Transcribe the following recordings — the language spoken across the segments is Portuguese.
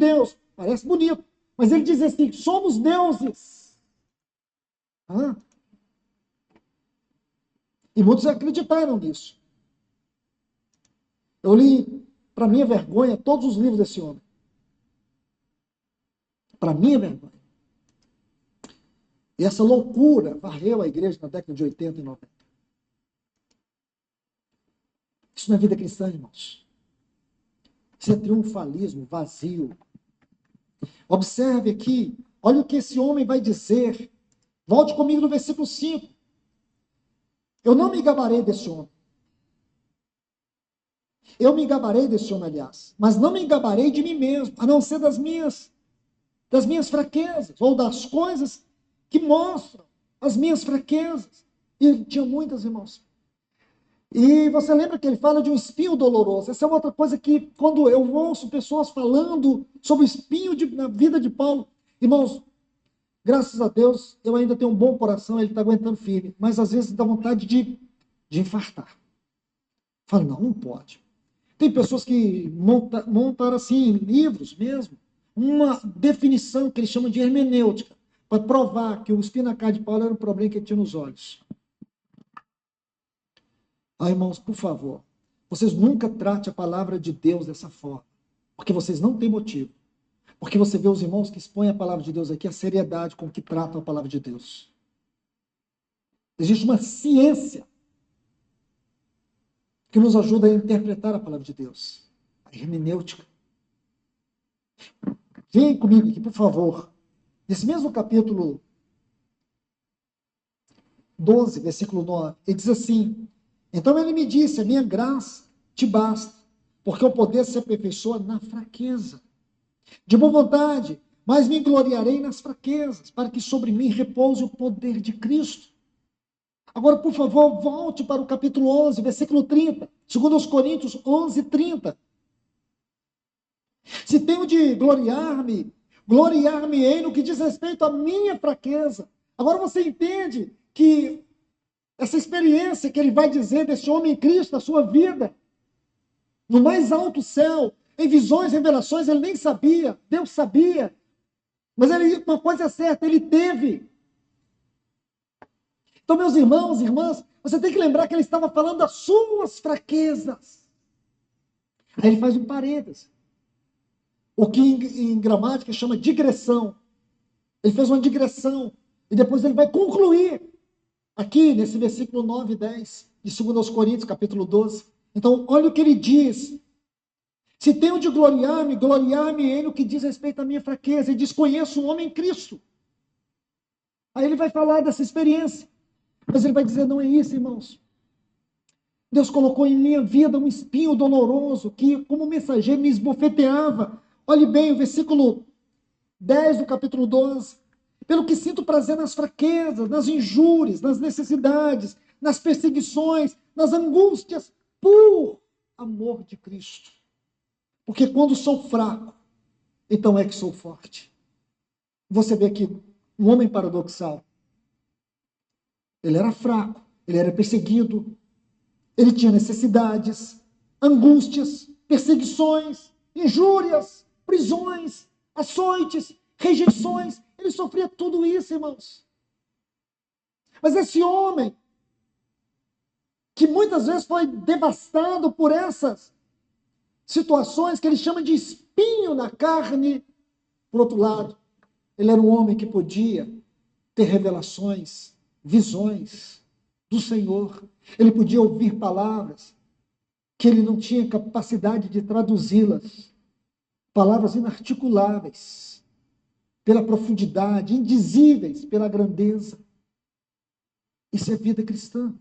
Deus. Parece bonito. Mas ele diz assim, somos deuses. E muitos acreditaram nisso. Eu li, para minha vergonha, todos os livros desse homem. Para minha vergonha. E essa loucura varreu a igreja na década de 80 e 90. Isso não é vida cristã, irmãos. Isso é triunfalismo vazio. Observe aqui, olha o que esse homem vai dizer. Volte comigo no versículo 5. Eu não me gabarei desse homem. Eu me gabarei desse homem, aliás. Mas não me gabarei de mim mesmo, a não ser das minhas fraquezas, ou das coisas que mostram as minhas fraquezas. E tinha muitas, irmãos. E você lembra que ele fala de um espinho doloroso. Essa é outra coisa que, quando eu ouço pessoas falando sobre o espinho na vida de Paulo, irmãos, graças a Deus, eu ainda tenho um bom coração, ele está aguentando firme, mas às vezes dá vontade de infartar. Fala, não pode. Tem pessoas que montaram assim, livros mesmo, uma definição que eles chamam de hermenêutica, para provar que o espinho na cara de Paulo era um problema que ele tinha nos olhos. Irmãos, por favor, vocês nunca tratem a palavra de Deus dessa forma, porque vocês não têm motivo. Porque você vê os irmãos que expõem a palavra de Deus aqui, a seriedade com que tratam a palavra de Deus. Existe uma ciência que nos ajuda a interpretar a palavra de Deus. A hermenêutica. Vem comigo aqui, por favor. Nesse mesmo capítulo 12, versículo 9, ele diz assim, então ele me disse, a minha graça te basta, porque o poder se aperfeiçoa na fraqueza. De boa vontade, mas me gloriarei nas fraquezas, para que sobre mim repouse o poder de Cristo. Agora, por favor, volte para o capítulo 11, versículo 30, segundo aos Coríntios 11, 30. Se tenho de gloriar-me-ei no que diz respeito à minha fraqueza. Agora você entende que essa experiência que ele vai dizer desse homem em Cristo, na sua vida, no mais alto céu, em visões, revelações, ele nem sabia, Deus sabia. Mas uma coisa é certa, ele teve. Então, meus irmãos e irmãs, você tem que lembrar que ele estava falando das suas fraquezas. Aí ele faz um parêntese. O que em gramática chama digressão. Ele fez uma digressão. E depois ele vai concluir aqui nesse versículo 9 e 10 de 2 Coríntios, capítulo 12. Então, olha o que ele diz. Se tenho de gloriar-me-ei no que diz respeito à minha fraqueza, e desconheço um homem em Cristo. Aí ele vai falar dessa experiência. Mas ele vai dizer, não é isso, irmãos. Deus colocou em minha vida um espinho doloroso que, como mensageiro, me esbofeteava. Olhe bem, o versículo 10 do capítulo 12. Pelo que sinto prazer nas fraquezas, nas injúrias, nas necessidades, nas perseguições, nas angústias, por amor de Cristo. Porque quando sou fraco, então é que sou forte. Você vê aqui um homem paradoxal. Ele era fraco, ele era perseguido, ele tinha necessidades, angústias, perseguições, injúrias, prisões, açoites, rejeições. Ele sofria tudo isso, irmãos. Mas esse homem, que muitas vezes foi devastado por essas situações que ele chama de espinho na carne, por outro lado, ele era um homem que podia ter revelações, visões do Senhor. Ele podia ouvir palavras que ele não tinha capacidade de traduzi-las. Palavras inarticuláveis, pela profundidade, indizíveis pela grandeza. Isso é vida cristã.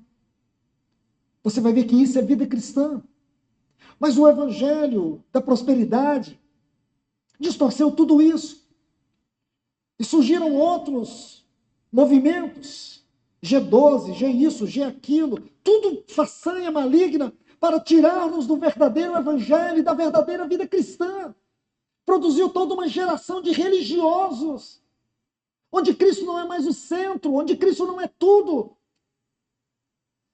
Você vai ver que isso é vida cristã. Mas o evangelho da prosperidade distorceu tudo isso. E surgiram outros movimentos, G12, G isso, G aquilo, tudo façanha maligna para tirar-nos do verdadeiro evangelho e da verdadeira vida cristã. Produziu toda uma geração de religiosos, onde Cristo não é mais o centro, onde Cristo não é tudo.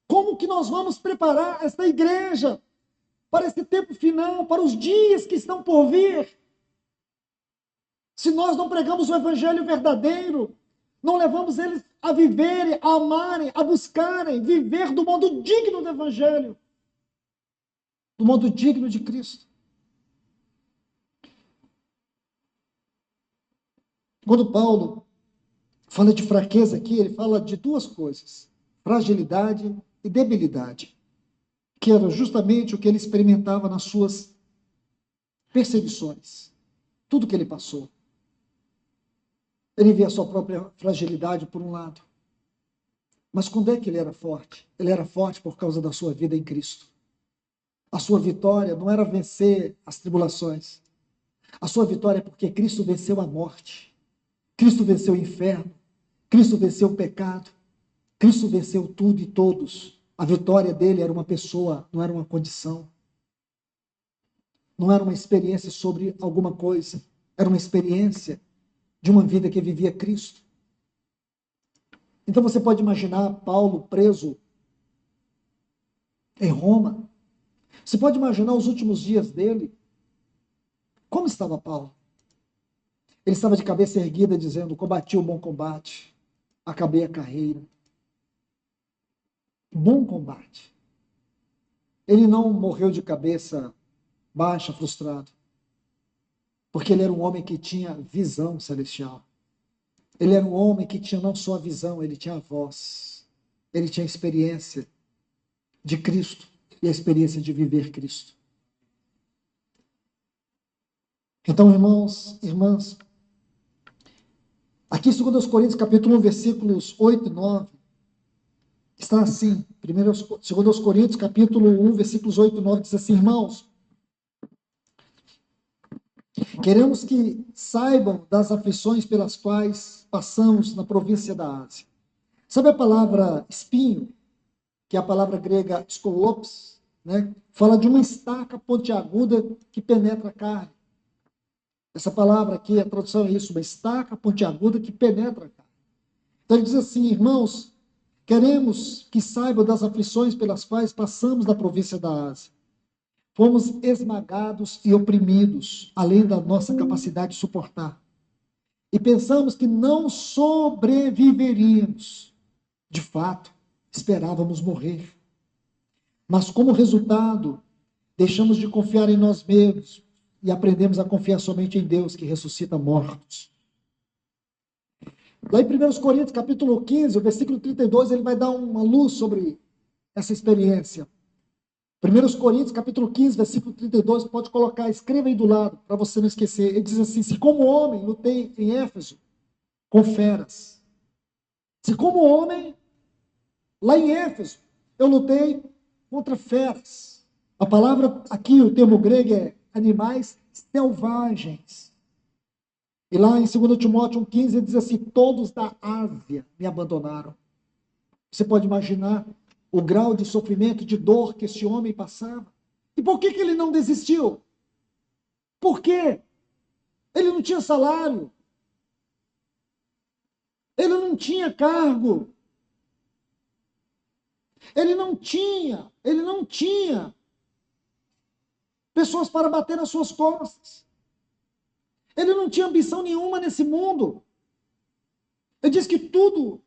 Como que nós vamos preparar esta igreja para esse tempo final, para os dias que estão por vir? Se nós não pregamos o evangelho verdadeiro, não levamos eles a viverem, a amarem, a buscarem, viver do modo digno do evangelho, do modo digno de Cristo. Quando Paulo fala de fraqueza aqui, ele fala de duas coisas: fragilidade e debilidade, que era justamente o que ele experimentava nas suas perseguições, tudo que ele passou. Ele via a sua própria fragilidade por um lado. Mas quando é que ele era forte? Ele era forte por causa da sua vida em Cristo. A sua vitória não era vencer as tribulações. A sua vitória é porque Cristo venceu a morte. Cristo venceu o inferno. Cristo venceu o pecado. Cristo venceu tudo e todos. A vitória dele era uma pessoa, não era uma condição. Não era uma experiência sobre alguma coisa. Era uma experiência de uma vida que vivia Cristo. Então você pode imaginar Paulo preso em Roma. Você pode imaginar os últimos dias dele. Como estava Paulo? Ele estava de cabeça erguida dizendo: combati o bom combate, acabei a carreira. Bom combate. Ele não morreu de cabeça baixa, frustrado. Porque ele era um homem que tinha visão celestial. Ele era um homem que tinha não só a visão, ele tinha a voz. Ele tinha a experiência de Cristo e a experiência de viver Cristo. Então, irmãos, irmãs, aqui em 2 Coríntios, capítulo 1, versículos 8 e 9, está assim. 2 Coríntios, capítulo 1, versículos 8 e 9, diz assim: irmãos, queremos que saibam das aflições pelas quais passamos na província da Ásia. Sabe a palavra espinho, que é a palavra grega skolops, né? Fala de uma estaca pontiaguda que penetra a carne. Essa palavra aqui, a tradução é isso, uma estaca pontiaguda que penetra a carne. Então ele diz assim: irmãos, queremos que saibam das aflições pelas quais passamos na província da Ásia. Fomos esmagados e oprimidos, além da nossa capacidade de suportar. E pensamos que não sobreviveríamos. De fato, esperávamos morrer. Mas como resultado, deixamos de confiar em nós mesmos e aprendemos a confiar somente em Deus, que ressuscita mortos. Lá em 1 Coríntios, capítulo 15, o versículo 32, ele vai dar uma luz sobre essa experiência. 1 Coríntios, capítulo 15, versículo 32, pode colocar, escreva aí do lado, para você não esquecer. Ele diz assim: se como homem lutei em Éfeso com feras. Se como homem, lá em Éfeso, eu lutei contra feras. A palavra aqui, o termo grego é animais selvagens. E lá em 2 Timóteo 1,15 ele diz assim: todos da Ásia me abandonaram. Você pode imaginar o grau de sofrimento, de dor que esse homem passava. E por que ele não desistiu? Por quê? Ele não tinha salário. Ele não tinha cargo. Ele não tinha pessoas para bater nas suas costas. Ele não tinha ambição nenhuma nesse mundo. Ele diz que tudo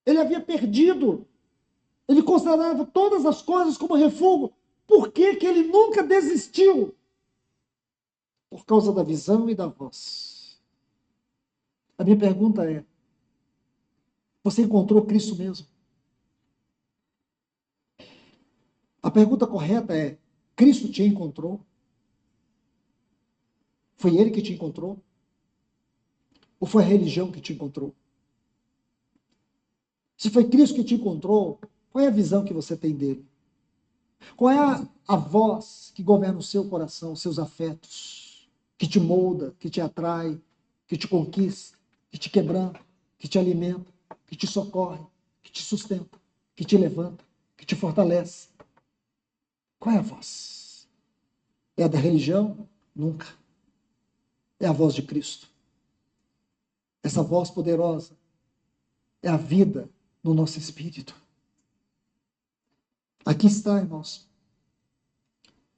ele havia perdido. Ele considerava todas as coisas como refúgio. Por que ele nunca desistiu? Por causa da visão e da voz. A minha pergunta é: você encontrou Cristo mesmo? A pergunta correta é: Cristo te encontrou? Foi Ele que te encontrou? Ou foi a religião que te encontrou? Se foi Cristo que te encontrou, qual é a visão que você tem dele? Qual é a voz que governa o seu coração, os seus afetos, que te molda, que te atrai, que te conquista, que te quebranta, que te alimenta, que te socorre, que te sustenta, que te levanta, que te fortalece? Qual é a voz? É a da religião? Nunca. É a voz de Cristo. Essa voz poderosa é a vida no nosso espírito. Aqui está, irmãos,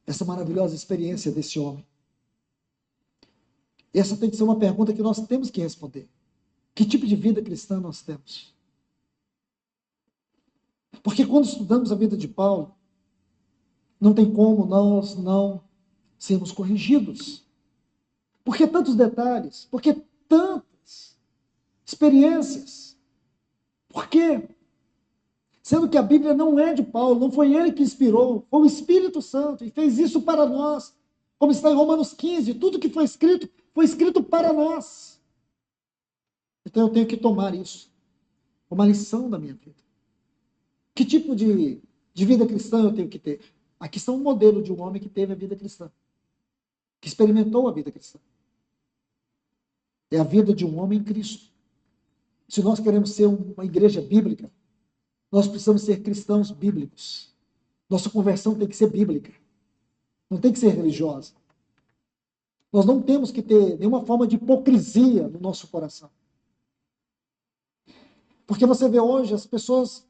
essa maravilhosa experiência desse homem. Essa tem que ser uma pergunta que nós temos que responder. Que tipo de vida cristã nós temos? Porque quando estudamos a vida de Paulo, não tem como nós não sermos corrigidos. Por que tantos detalhes? Por que tantas experiências? Por quê? Sendo que a Bíblia não é de Paulo, não foi ele que inspirou, foi o Espírito Santo e fez isso para nós. Como está em Romanos 15, tudo que foi escrito para nós. Então eu tenho que tomar isso como uma lição da minha vida. Que tipo de vida cristã eu tenho que ter? Aqui está um modelo de um homem que teve a vida cristã, que experimentou a vida cristã. É a vida de um homem em Cristo. Se nós queremos ser uma igreja bíblica, nós precisamos ser cristãos bíblicos. Nossa conversão tem que ser bíblica, não tem que ser religiosa. Nós não temos que ter nenhuma forma de hipocrisia no nosso coração. Porque você vê hoje as pessoas